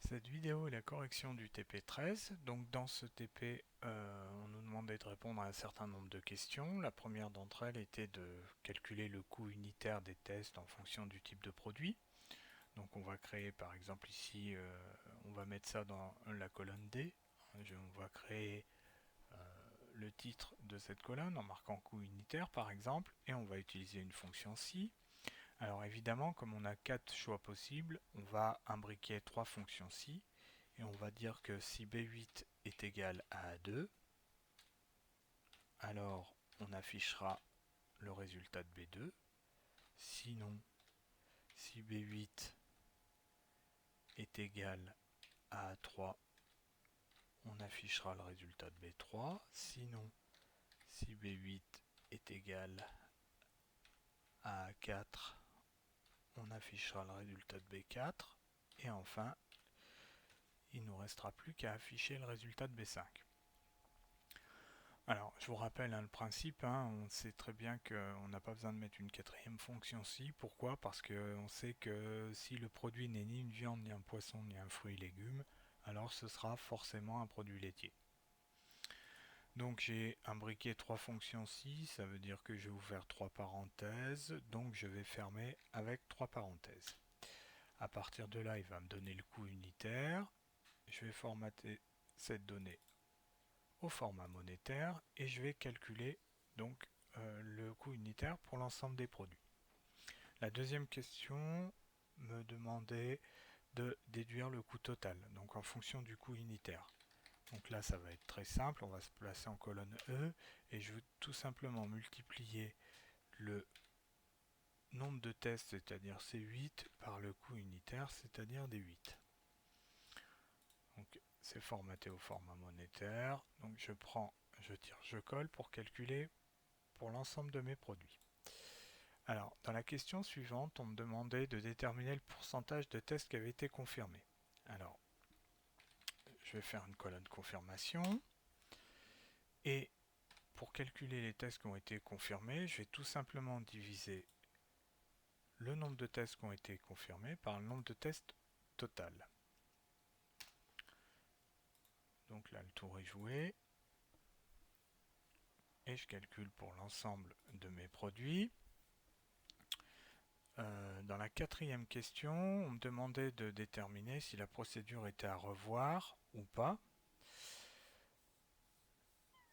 Cette vidéo est la correction du TP13. Donc dans ce TP, on nous demandait de répondre à un certain nombre de questions. La première d'entre elles était de calculer le coût unitaire des tests en fonction du type de produit. Donc on va créer par exemple ici, on va mettre ça dans la colonne D. On va créer le titre de cette colonne en marquant coût unitaire par exemple, et on va utiliser une fonction si. Alors évidemment, comme on a 4 choix possibles, on va imbriquer 3 fonctions si, et on va dire que si B8 est égal à A2, alors on affichera le résultat de B2. Sinon, si B8 est égal à A3, on affichera le résultat de B3. Sinon, si B8 est égal à A4, on affichera le résultat de B4. Et enfin, il ne nous restera plus qu'à afficher le résultat de B5. Alors, je vous rappelle le principe, on sait très bien qu'on n'a pas besoin de mettre une quatrième fonction si. Pourquoi? Parce qu'on sait que si le produit n'est ni une viande, ni un poisson, ni un fruit et légumes, alors ce sera forcément un produit laitier. Donc j'ai imbriqué 3 fonctions si, ça veut dire que je vais ouvrir 3 parenthèses, donc je vais fermer avec 3 parenthèses. À partir de là, il va me donner le coût unitaire. Je vais formater cette donnée au format monétaire et je vais calculer donc le coût unitaire pour l'ensemble des produits. La deuxième question me demandait de déduire le coût total, donc en fonction du coût unitaire. Donc là, ça va être très simple, on va se placer en colonne E et je vais tout simplement multiplier le nombre de tests, c'est-à-dire C8, par le coût unitaire, c'est-à-dire D8. Donc c'est formaté au format monétaire, donc je tire, je colle pour calculer pour l'ensemble de mes produits. Alors, dans la question suivante, on me demandait de déterminer le pourcentage de tests qui avaient été confirmés. Alors, je vais faire une colonne confirmation. Et pour calculer les tests qui ont été confirmés, je vais tout simplement diviser le nombre de tests qui ont été confirmés par le nombre de tests total. Donc là, le tour est joué. Et je calcule pour l'ensemble de mes produits. Dans la quatrième question, on me demandait de déterminer si la procédure était à revoir ou pas.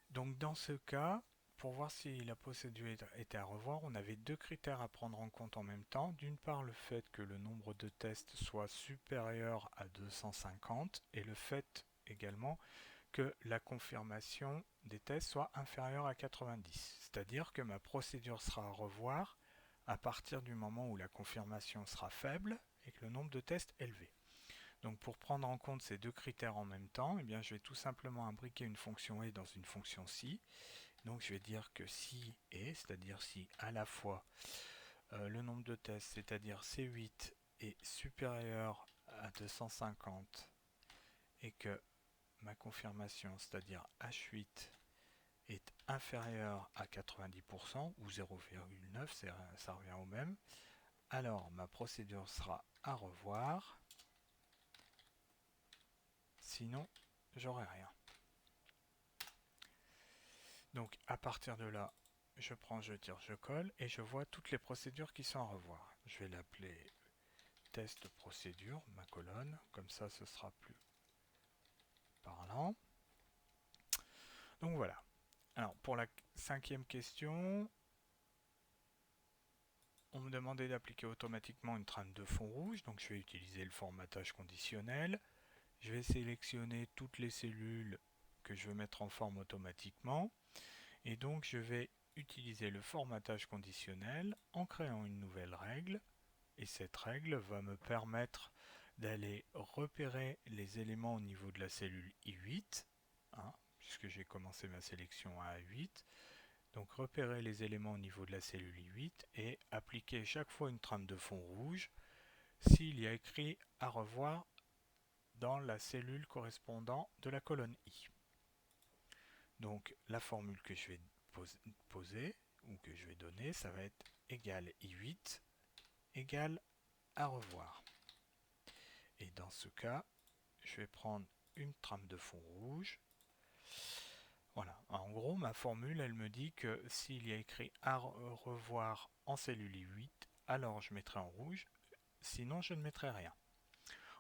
Donc dans ce cas, pour voir si la procédure était à revoir, on avait deux critères à prendre en compte en même temps. D'une part, le fait que le nombre de tests soit supérieur à 250 et le fait également que la confirmation des tests soit inférieure à 90. C'est-à-dire que ma procédure sera à revoir à partir du moment où la confirmation sera faible et que le nombre de tests élevé. Donc pour prendre en compte ces deux critères en même temps, eh bien, je vais tout simplement imbriquer une fonction et dans une fonction si. Donc je vais dire que si et, c'est-à-dire si à la fois le nombre de tests, c'est-à-dire C8, est supérieur à 250 et que ma confirmation, c'est-à-dire H8, est inférieure à 90% ou 0,9, ça revient au même, alors ma procédure sera à revoir, sinon j'aurai rien. Donc à partir de là, je prends, je tire, je colle et je vois toutes les procédures qui sont à revoir. Je vais l'appeler test procédure, ma colonne, comme ça ce sera plus parlant. Donc voilà. Alors pour la cinquième question, on me demandait d'appliquer automatiquement une trame de fond rouge, donc je vais utiliser le formatage conditionnel. Je vais sélectionner toutes les cellules que je veux mettre en forme automatiquement. Et donc je vais utiliser le formatage conditionnel en créant une nouvelle règle. Et cette règle va me permettre d'aller repérer les éléments au niveau de la cellule I8, puisque j'ai commencé ma sélection à A8. Donc repérer les éléments au niveau de la cellule I8 et appliquer chaque fois une trame de fond rouge s'il y a écrit à revoir dans la cellule correspondant de la colonne I. Donc la formule que je vais poser ou que je vais donner, ça va être égal I8 égale à revoir. Et dans ce cas, je vais prendre une trame de fond rouge. Voilà, en gros ma formule elle me dit que s'il y a écrit à revoir en cellule I8, alors je mettrai en rouge, sinon je ne mettrai rien.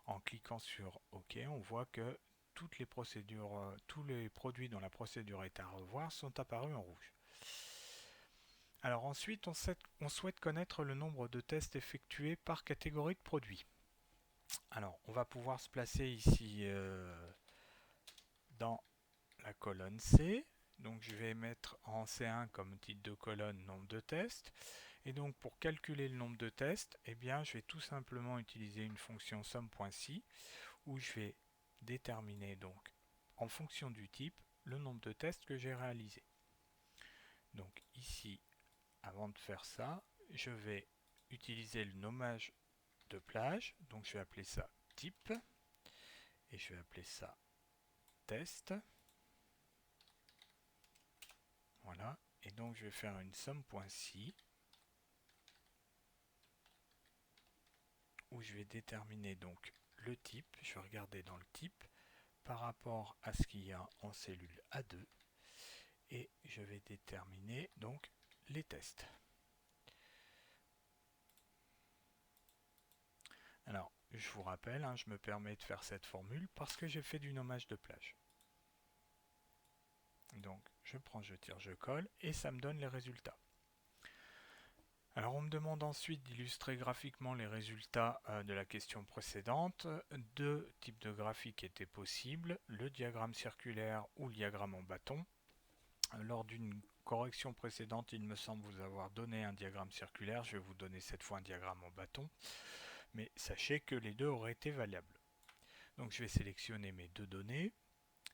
En cliquant sur OK, on voit que toutes les procédures, tous les produits dont la procédure est à revoir sont apparus en rouge. Alors ensuite, on souhaite connaître le nombre de tests effectués par catégorie de produits. Alors, on va pouvoir se placer ici dans la colonne C. Donc, je vais mettre en C1 comme titre de colonne nombre de tests. Et donc, pour calculer le nombre de tests, eh bien, je vais tout simplement utiliser une fonction sum.si où je vais déterminer donc en fonction du type le nombre de tests que j'ai réalisé. Donc ici, avant de faire ça, je vais utiliser le nommage de plage, donc je vais appeler ça type et je vais appeler ça test. Voilà, et donc je vais faire une sum.si où je vais déterminer donc le type. Je vais regarder dans le type par rapport à ce qu'il y a en cellule A2 et je vais déterminer donc les tests. Alors, je vous rappelle, je me permets de faire cette formule parce que j'ai fait du nommage de plage. Donc, je prends, je tire, je colle et ça me donne les résultats. Alors, on me demande ensuite d'illustrer graphiquement les résultats de la question précédente. Deux types de graphiques étaient possibles, le diagramme circulaire ou le diagramme en bâton. Lors d'une correction précédente, il me semble vous avoir donné un diagramme circulaire. Je vais vous donner cette fois un diagramme en bâton. Mais sachez que les deux auraient été valables. Donc je vais sélectionner mes deux données.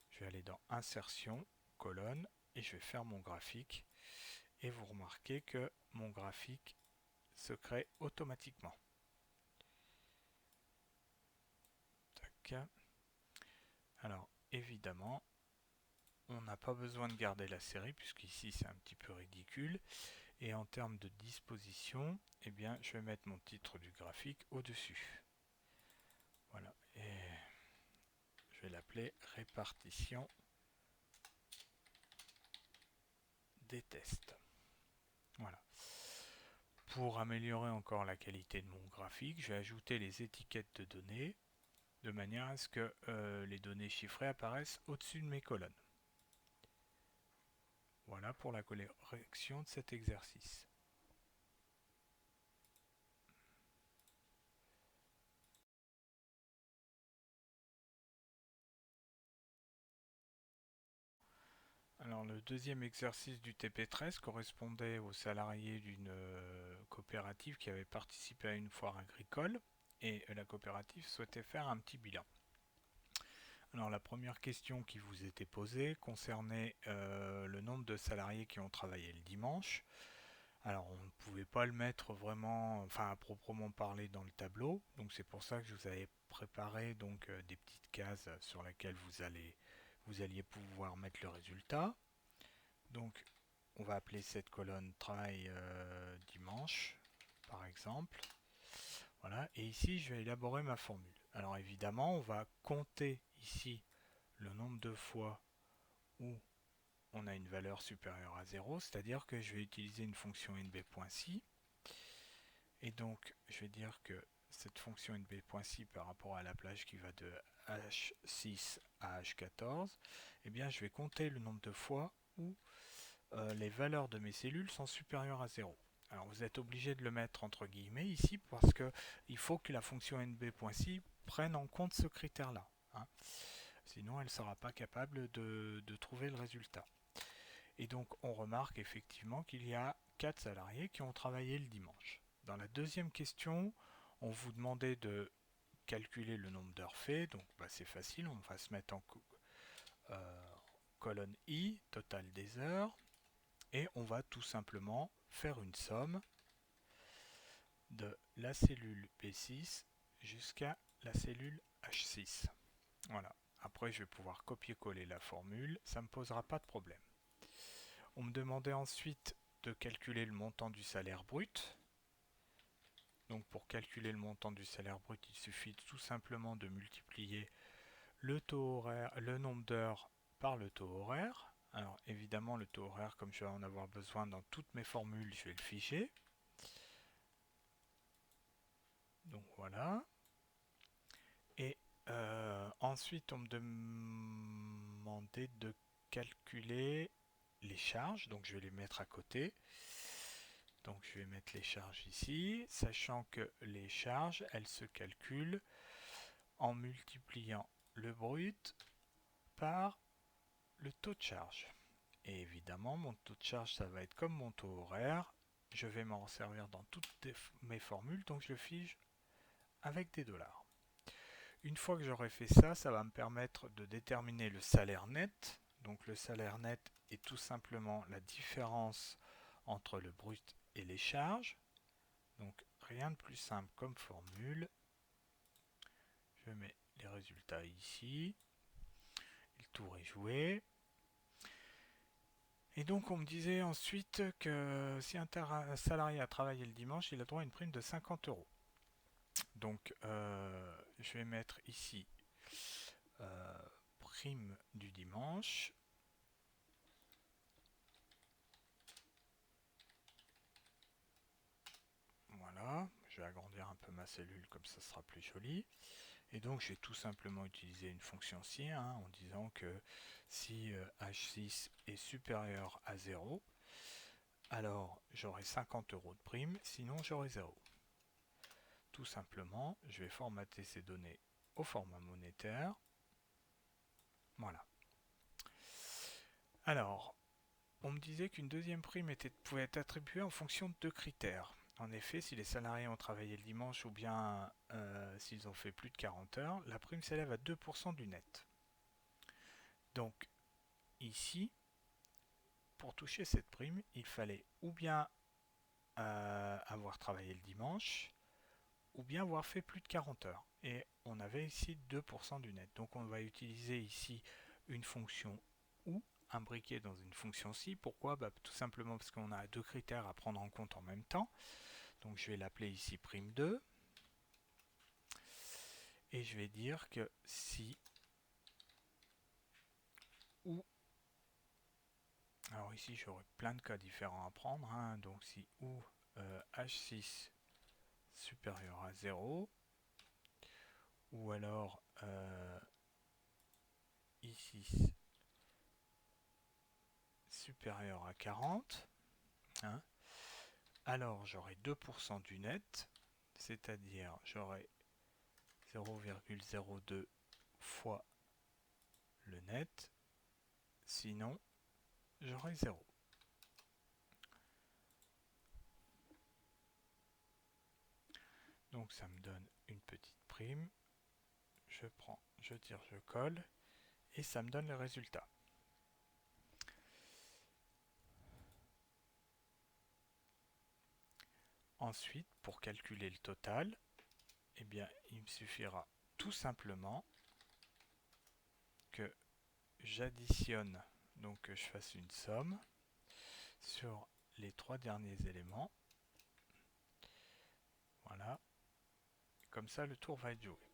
Je vais aller dans Insertion, colonne, et je vais faire mon graphique. Et vous remarquez que mon graphique se crée automatiquement. Tac. Alors évidemment, on n'a pas besoin de garder la série puisqu'ici c'est un petit peu ridicule. Et en termes de disposition, eh bien, je vais mettre mon titre du graphique au-dessus. Voilà. Et je vais l'appeler répartition des tests. Voilà. Pour améliorer encore la qualité de mon graphique, je vais ajouter les étiquettes de données de manière à ce que les données chiffrées apparaissent au-dessus de mes colonnes. Voilà pour la correction de cet exercice. Alors le deuxième exercice du TP13 correspondait aux salariés d'une coopérative qui avait participé à une foire agricole et la coopérative souhaitait faire un petit bilan. Alors la première question qui vous était posée concernait le nombre de salariés qui ont travaillé le dimanche. Alors on ne pouvait pas le mettre vraiment, enfin à proprement parler dans le tableau, donc c'est pour ça que je vous avais préparé donc des petites cases sur lesquelles vous alliez pouvoir mettre le résultat. Donc on va appeler cette colonne travail dimanche par exemple. Voilà, et ici je vais élaborer ma formule. Alors évidemment on va compter ici le nombre de fois où on a une valeur supérieure à 0, c'est-à-dire que je vais utiliser une fonction nb.si et donc je vais dire que cette fonction nb.si par rapport à la plage qui va de h6 à h14, eh bien je vais compter le nombre de fois où les valeurs de mes cellules sont supérieures à 0. Alors vous êtes obligé de le mettre entre guillemets ici parce que il faut que la fonction nb.si prenne en compte ce critère-là. Sinon elle ne sera pas capable de trouver le résultat. Et donc on remarque effectivement qu'il y a 4 salariés qui ont travaillé le dimanche. Dans la deuxième question, on vous demandait de calculer le nombre d'heures fait, donc c'est facile, on va se mettre en colonne I, total des heures, et on va tout simplement faire une somme de la cellule P6 jusqu'à la cellule H6. Voilà. Après, je vais pouvoir copier-coller la formule, ça ne me posera pas de problème. On me demandait ensuite de calculer le montant du salaire brut. Donc pour calculer le montant du salaire brut, il suffit tout simplement de multiplier le nombre d'heures par le taux horaire. Alors évidemment le taux horaire, comme je vais en avoir besoin dans toutes mes formules, je vais le ficher. Donc voilà. Et ensuite on me demandait de calculer les charges, donc je vais les mettre à côté. Donc je vais mettre les charges ici, sachant que les charges, elles se calculent en multipliant le brut par le taux de charge. Et évidemment, mon taux de charge, ça va être comme mon taux horaire. Je vais m'en servir dans toutes mes formules, donc je le fige avec des dollars. Une fois que j'aurai fait ça, ça va me permettre de déterminer le salaire net. Donc le salaire net est tout simplement la différence entre le brut et les charges. Donc rien de plus simple comme formule. Je mets les résultats ici. Le tour est joué. Et donc on me disait ensuite que si un salarié a travaillé le dimanche, il a droit à une prime de 50 euros. Donc je vais mettre ici prime du dimanche. Voilà, je vais agrandir un peu ma cellule comme ça sera plus joli. Et donc j'ai tout simplement utilisé une fonction si en disant que si H6 est supérieur à 0, alors j'aurai 50 euros de prime, sinon j'aurai 0. Tout simplement, je vais formater ces données au format monétaire. Voilà. Alors, on me disait qu'une deuxième prime pouvait être attribuée en fonction de deux critères. En effet, si les salariés ont travaillé le dimanche ou bien s'ils ont fait plus de 40 heures, la prime s'élève à 2% du net. Donc, ici, pour toucher cette prime, il fallait ou bien avoir travaillé le dimanche, ou bien avoir fait plus de 40 heures. Et on avait ici 2% du net. Donc on va utiliser ici une fonction OU imbriquée dans une fonction SI. Pourquoi? Tout simplement parce qu'on a deux critères à prendre en compte en même temps. Donc je vais l'appeler ici prime2. Et je vais dire que si OU, alors ici j'aurai plein de cas différents à prendre, donc si OU H6 supérieur à 0, ou alors I6 supérieur à 40, alors j'aurai 2% du net, c'est-à-dire j'aurai 0,02 fois le net, sinon j'aurai 0. Donc ça me donne une petite prime, je prends, je tire, je colle, et ça me donne le résultat. Ensuite, pour calculer le total, eh bien, il me suffira tout simplement que j'additionne, donc que je fasse une somme sur les trois derniers éléments. Voilà. Comme ça, le tour va être joué.